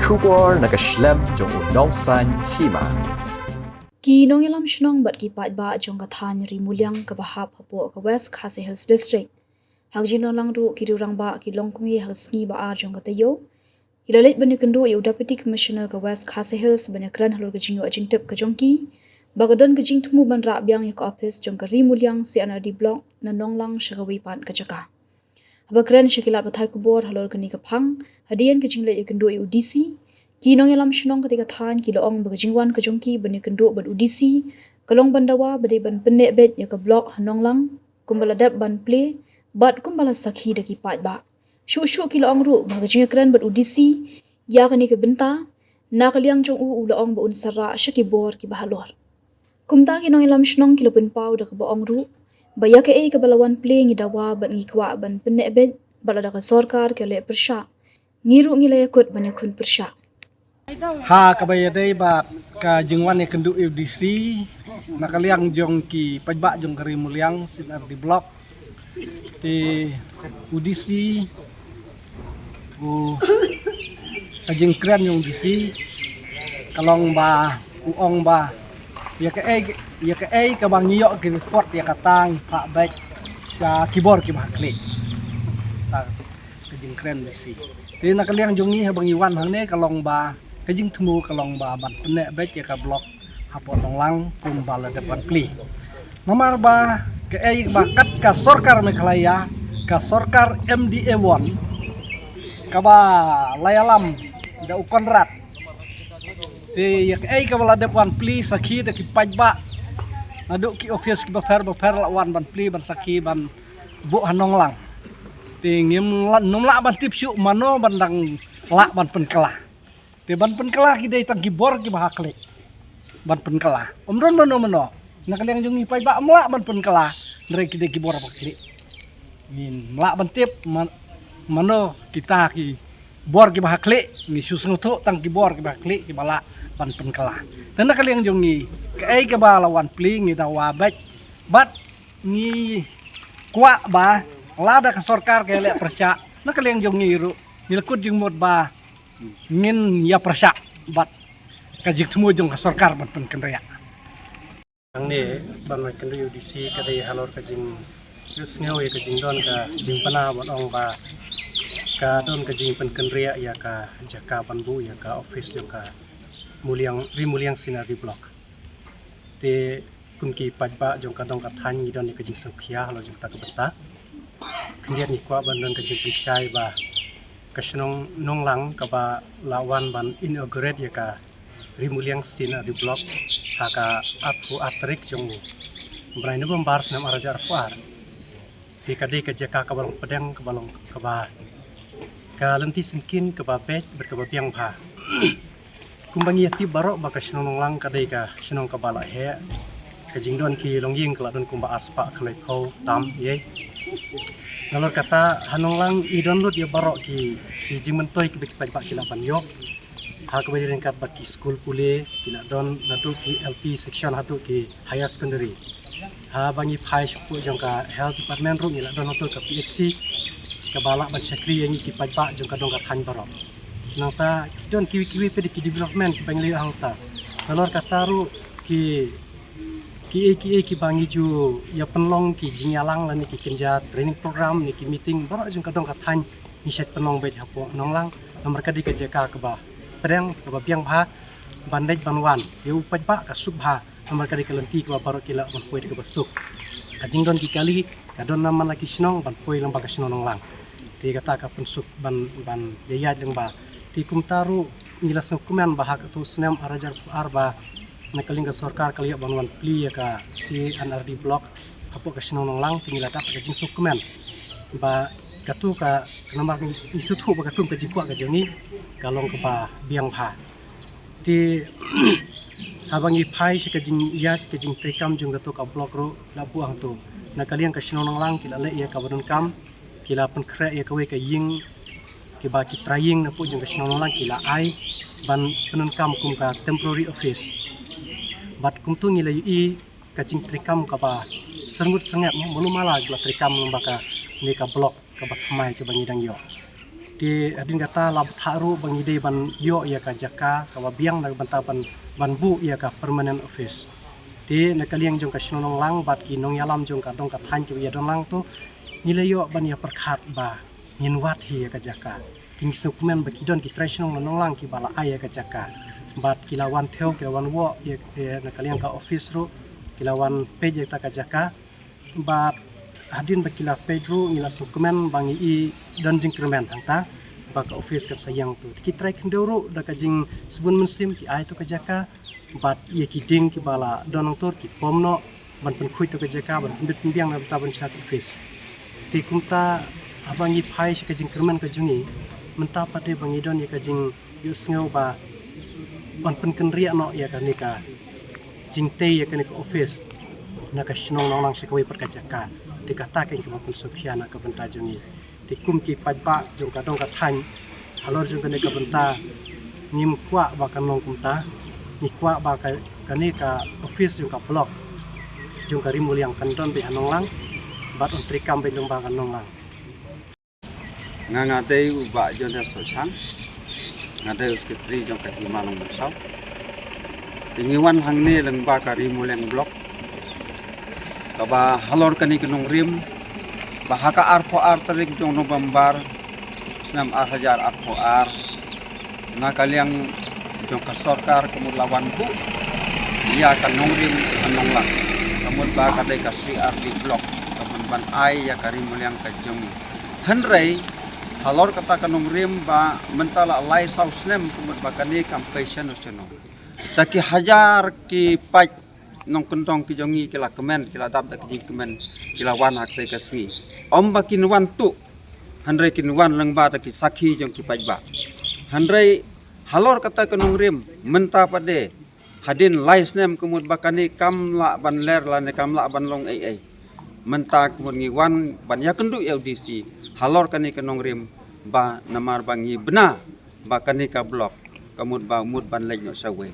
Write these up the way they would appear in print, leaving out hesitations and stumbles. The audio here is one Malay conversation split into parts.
Shubor nakaslem jong unongsan hima. Ki nong ilam shnong bat ki pat ba jong kathan ri mulyang ka bahap hapo ka West Khasi Hills District. Hagjin lang ru ki rang ba ki longkumi hasngi ba ar jong katayo. Ilalit bani kendo yu Deputy Commissioner ka West Khasi Hills bani kran halur ka jingo ajing tip ka jongki. Bagadon ka jing tumu ban ra biang ka office jong ka ri mulyang CNRD block na nonglang shagawi pan ka jaka. Abakran shakilat bathai kubor halur ka ni ka phang hadian ka jinglet yu kendo yu DC. Ki nong yalam shnong ketika than ki loong bagajingwan ka jongki bani kendo ban UDC kalong bandawa bade ban penne bet ya ka block hanong lang kumbala dap ban play bat kumbala sakhi daki pat ba shu ki loong ru bagajing kran ban UDC ya kani ka benta na kaliang jong u loong ba unsara shaki bor ki bahalor kumta ki nong yalam shnong ki lopin pau da ka baong ru baya ka ka balawan play ngi dawa ban ngi kwa ban penne bet balada ka sarkar ke le persha ngiru ngi le kut ban kun persha Ha kabayadai ba ka jingwan ni kendu UDC nakaliang jong ki pajba jong kari mulyang sinar di blok di UDC u kajing kran yung UDC kalong ba uong ba ya ka ka bang iyo ki report ya katang pak baik sa kibor ki bakli ta kajing kran UDC di nakaliang jong ni habang iwan hang ne kalong ba kajing temu kalong ba ban pene bet ya ka blok hapo nonglang pum bala depan pli nomor ba ke ba kat ka sorkar Meghalaya ka sorkar MDA1 ka ba layalam da ukonrat te ya ka bala depan pli sakhi de ki pajba nadu ki office ki ba fer lawan ban pli ban sakhi ban bu hanonglang te ngim nomla ban tipsu mano bandang la ban penkela te ban penkela ki dai tang gibor ki bahakle ban penkela omron mano nakaliang jung ipai ba mla ban penkela ndre ki dai gibor bakle min mla ban tip mano kita ki bor ki bahakle ni susngutu tang gibor ki bahakle ki bala ban penkela dan nakaliang jung ni kai ka balawan pling ni dawa bat ni kwa ba lada ka sorkar ke le persya nakaliang jung ni ru nilkut jung mod ba ngin ya persyak bat kajik temu jong sorkar bat pen kenrea ang ne ban mai kendu UDC kadai halor kajing terus ngau ya kajing don ka jing pana bat ong ba ka don kajing pen kenrea ya ka jaka banbu ya ka office jong ka mulyang sinar di blok te kunki pajba jong ka dong ka than ni don ni kajing sangkhia halor jong ta ka beta kendian ni kwa ban don kajing pisai ba kasenong nonglang kaba lawan ban inaugurate ya ka rimuliang sina di blok haka atu atrik jong brain no bar senam arajar par di kade ka jaka ka balong pedang ka balong kaba ka lenti singkin kaba bet berkaba piang pha kumbangi ati barok ba kasenong nonglang kade ka senong kabala he ka jingdon ki longying kala don kumba arspa khlai kho tam ye ngalor kata hanonglang idon lut ya barok ki jingmentoi ki pajba kila ban yok ha ka bayren kat baki school pule kila don natu ki LP section hatu ki higher secondary ha bangi phai shupu jongka health department ru ila don natu ka PHC ka bala ban sakri yang ki pajba jongka dong ka than barok nata don kiwi pe ki development ki bangli hangta ngalor kata ru ki bangi ju ya penlong ki jingyalang lan ki kenja training program ni ki meeting barok jung kadong kathan ni set penong bet hapo nonglang nomor kadi ke jeka ke ba pedang ke ba piang bha bandej banwan yu pajba ka subha nomor kadi ke lenti ke ba barok kila ban poi ke basuk kajing don ki kali kadon naman laki snong ban poi lang ba ka snong nonglang ti kata ka pensuk ban yaya jeng ba ti kumtaru ngilas kumen bahak tu senam arajar arba nakaling ka sorkar kaliya banwan pli ya ka CNRD block apo ka sinong lang tingila ta ka jing dokumen ba katu ka namar isuthu ba katum ka jikwa ka jongi kalong ka ba biang pha ti habang i phai si ka jing yat ka jing tekam jung katu ka block ro labu ang tu nakaling ka sinong lang kila le ya ka badon kam kila pen kre ya ka we ka ying ki ba ki trying na po jung ka sinong lang kila ai ban penun kam kum ka temporary office bat kumtu ngilai i kacing trikam kaba sergut sengat mulu malah gula trikam lembaka ni ka blok ka bat mai ke bangi dang yo di adin kata lab tharu bang ide ban yo ya ka jaka ka biang nak banta ban bu ya ka permanent office di nakaliang jong ka shnong lang bat ki nong yalam jong ka dong ka than chu ya dong lang tu nilai yo ban ya perkhat ba ngin wat hi ya ka jaka ting sukmen ba ki don ki treshnong nong lang ki bala ay ya ka jaka bat kilawan theo kilawan wo ya nakaliang ka office ru kilawan page ta ka jaka bat hadin bakila pedro ngila sukumen bangi i dan jingkremen hangta baka office kan sayang tu ki try kendoro da ka jing sebun musim ki ai tu ka jaka bat ye ki ding ki bala donong tor ki pomno ban pen khui tu ka jaka ban bit biang na ta ban chat office ti kumta abangi phai ka jingkremen ka jungi menta pate bangi don ye ka jing yusngau ba ban pen kenria no ya ka nika jingte ya ka nika office na ka shnong nong lang sekoi per ka jaka dikatakan ke maupun sukhiana ke benta jungi dikum ki pajba jong kadong ka than halor jong kene ka benta nim kwa ba kan nong kumta ni kwa ba ka kane ka office jong ka blok jong ka rimul yang kandon be anong lang bat on trikam be jong ba kan nong lang nganga dei ba jon ha so chang ngade us kitri jong ka himalong sau tingiwan hang ne leng ba ka rimul yang blok kaba halor kani kenong rim bahaka arpo ar terik jong November senam hajar arpo ar nakaliang jong ka sarkar kemud lawan bu ia kan nong rim kanong lang kemud ba kadai ka CR di blok kamun ban ai ya kari muliang ka jong henrei halor kata kanong rim ba mentala lai sau snem kemud ba kani campaign useno taki hajar ki paj nong kentong ki jongi kila kemen kila dap dak ki kemen kila wan hak sai kasngi om bakin wan tu handrai kin wan leng ba dak ki sakhi jong ki pajba handrai halor kata kenong rim menta pade hadin lais nem kemud bakani kam la ban ler la ne kam la ban long ai menta kemud ngi wan ban ya kendu LDC halor kani kenong rim ba namar bangi bena bakani ka blok kemud ba mud ban leng no sawe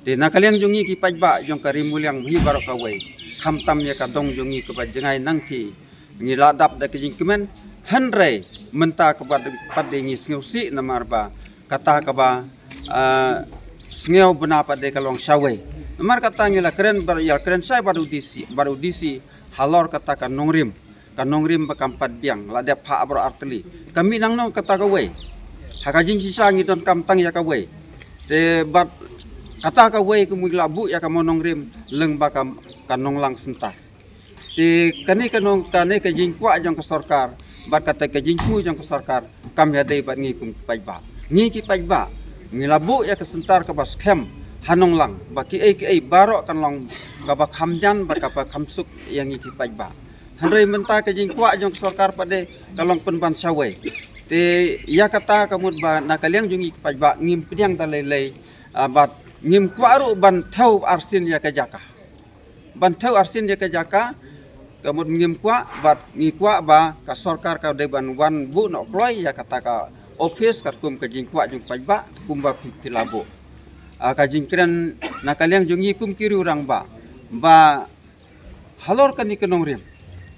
di nakaliang jungi ki pajba jong karimul yang hi barok kawai khamtam ya kadong jungi ke bajengai nangti ngi ladap da kijing kemen henrei menta ke pade ngi sngusi namarba kata ka ba sngew bena pade kalong sawe namar kata ngi la keren bar ya keren sai baru disi halor kata kan nongrim bakampat biang ladap ha bro arteli kami nang no kata kawai hakajing sisa ngi don kamtang ya kawai te bat kata ka wei ku mugla bu ya ka monong rim leng ba kanong lang senta ti kani kanong tane ka jingkwa jong ka sarkar ba kata ka jingku jong ka sarkar kam ya dei ba ngi kum pajba ngi labu ya ka sentar ka bas kem hanong lang ba ki ai barok kan long ka ba khamjan ba ka ba khamsuk yang ngi ki pajba hanrei menta ka jingkwa jong ka sarkar pade kalong penban sawe ti ya kata kamud ba nakaliang jungi pajba ngim piang ta lei bat ngim kwaru ban thau arsin ya ka jaka kamud ngim kwa bat ngi kwa ba ka sarkar ka de ban wan bu no kloi ya kata ka office ka kum ka jing kwa jung pajba kum ba pilabo ka jing kren nakaliang jungi kum kiri urang ba halor kani kenong rim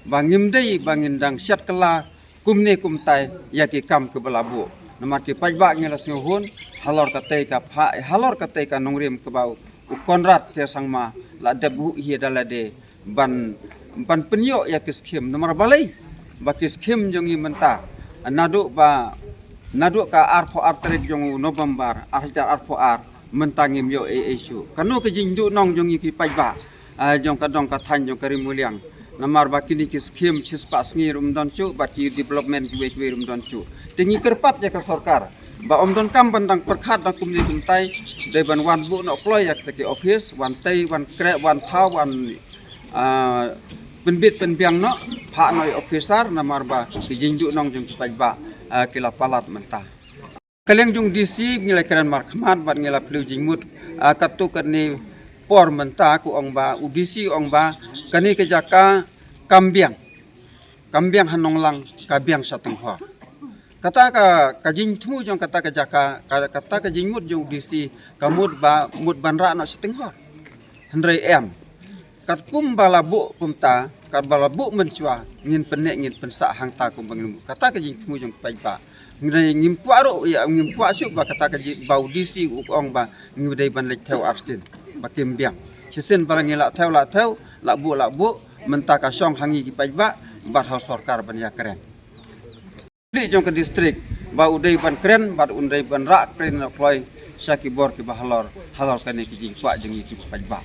ba ngim dei bangindang syat kala kumne kumtai ya ki kam ke belabu namar ki pajba ngela sngehun halor katai ka pha halor katai ka nongrim ke bau ukonrat ke sangma la debu hi dalade ban penyo ya ke skim namar balai ba ke skim jongi menta nadu ka arpo artrik jong November arjar arpo ar mentangim yo isu kanu ke jingdu nong jongi ki pajba jong kadong ka than jong karimuliang namar bakini ki skim chispa sngi rumdon chu baki development ki rum don chu tingi kerpat ya ka sarkar ba om don kam bandang perkhat da kumni kumtai de ban wan bu no ploy yak ki office wan tai wan kre wan thaw wan penbit penbiang no pha noi officer namar ba ki jingju nong jung pajba kila palat mentah kaleng jung DC ngilai kran markhamat bat ngila plu jingmut katu kani por mentah ku ong ba udisi ong ba kani ke jaka kambiang hanong lang kabiang satenghor kata ka jing thu jong kata ka jaka kata ka jing mut jong disi kamut ba mut banra no satenghor hendrei em kat kum balabu kumta kat balabu mencua ngin penek ngin pensa hang ta kum bangilmu kata ka jing thu jong paiba ngim kwa ro ya ngim kwa su ba kata ka bau disi ong ba ngim dai ban lek theu arsin ba kim biang sisen barang la theu la bu menta ka song hangi ki pai ba bar haus sarkar ban ya keren di jong ke distrik ba udai ban keren ba undai ban rak keren ploi saki bor ki ba halor kan ki jing kwa jing ki pai ba